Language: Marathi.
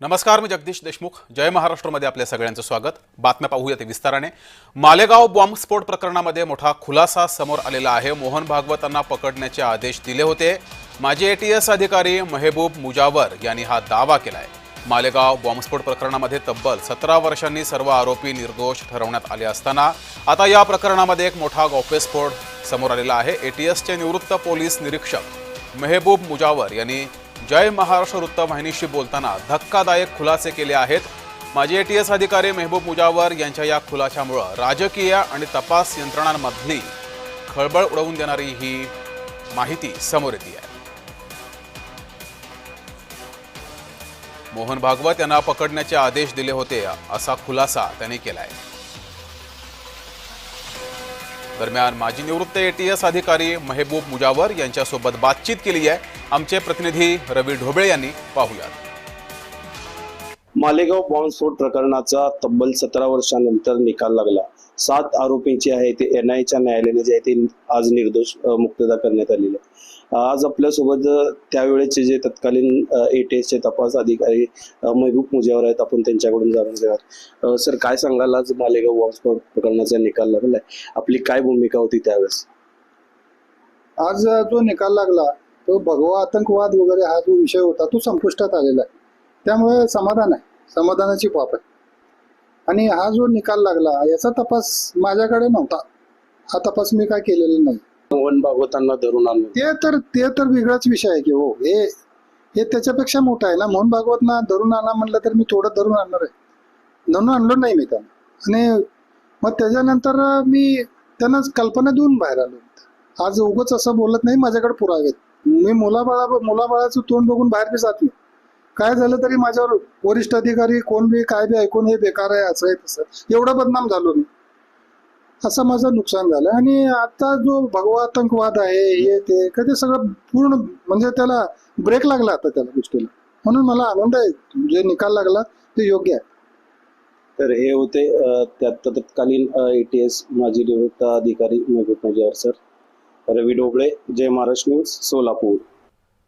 नमस्कार, मी जगदीश देशमुख. जय महाराष्ट्रमध्ये आपल्या सगळ्यांचं स्वागत. बातम्या पाहूया ते विस्ताराने. मालेगाव बॉम्बस्फोट प्रकरणामध्ये मोठा खुलासा समोर आलेला आहे. मोहन भागवतांना पकडण्याचे आदेश दिले होते. माजी एटीएस अधिकारी मेहबूब मुजावर यांनी हा दावा केलाय. मालेगाव बॉम्बस्फोट प्रकरणामध्ये तब्बल 17 वर्षांनी सर्व आरोपी निर्दोष ठरवण्यात आले असताना आता या प्रकरणामध्ये एक मोठा गौप्यस्फोट समोर आलेला आहे. एटीएसचे निवृत्त पोलीस निरीक्षक मेहबूब मुजावर यांनी जय महाराष्ट्र वृत्तवाहिनीशी बोलताना धक्कादायक खुलासे केले आहेत. माजी एटीएस अधिकारी मेहबूब मुजावर यांच्या या खुलाशामुळे राजकीय आणि तपास यंत्रणांमधली खळबळ उडवून देणारी ही माहिती समोर येते आहे. मोहन भागवत यांना पकडण्याचे आदेश दिले होते असा खुलासा त्यांनी केलाय. दरम्यान माजी निवृत्त एटीएस अधिकारी मेहबूब मुजावर यांच्यासोबत बातचीत केली आहे आमचे प्रतिनिधी रवी ढोबळे यांनी. पाहूयात. मालेगाव बॉम्बस्फोट प्रकरणाचा तब्बल 17 वर्षांनंतर निकाल लागला. 7 आरोपींची आहे ते एनआयच्या न्यायालयाने जे आहे ते आज निर्दोष मुक्तता करण्यात आलेली आहे. आज आपल्यासोबत त्यावेळेचे जे तत्कालीन एटीएसचे तपास अधिकारी मेहबूब मुजावर आहेत, आपण त्यांच्याकडून जाणून घेऊयात. सर, काय सांगाल, आज मालेगाव बॉम्बस्फोट प्रकरणाचा निकाल लागलाय, आपली काय भूमिका होती त्यावेळेस? आज जो निकाल लागला तो भगवा आतंकवाद वगैरे हा जो विषय होता तो संपुष्टात आलेला आहे. त्यामुळे समाधान आहे, समाधानाची बाब आहे. आणि हा जो निकाल लागला याचा तपास माझ्याकडे नव्हता. हा तपास मी काय केलेला नाही. मोहन भागवतांना धरून आणलं ते तर वेगळाच विषय आहे की हो. हे त्याच्यापेक्षा मोठा आहे ना. मोहन भागवतना धरून आणा म्हणलं तर मी थोडं धरून आणणार आहे. धरून आणलो नाही मी त्यांना. आणि मग त्याच्यानंतर मी त्यांना कल्पना देऊन बाहेर आलो. आज उगाच असं बोलत नाही, माझ्याकडे पुरावे आहेत. मी मुलाबाळाचं तोंड बघून बाहेर बी जात नाही. काय झालं तरी माझ्यावर वरिष्ठ अधिकारी कोण बी काय बी ऐकून हे बेकार आहे असं आहे तसं एवढं बदनाम झालो मी. असं माझं नुकसान झालं. आणि आता जो भगवा आतंकवाद आहे हे ते कधी सगळं पूर्ण म्हणजे त्याला ब्रेक लागला आता त्या गोष्टीला. म्हणून मला आनंद आहे जे निकाल लागला ते योग्य आहे. तर हे होते तत्कालीन एटीएस माजी निवृत्त अधिकारी मेहबूब मुजावर सर. रवी ढोबळे, जय महाराष्ट्र न्यूज, सोलापूर.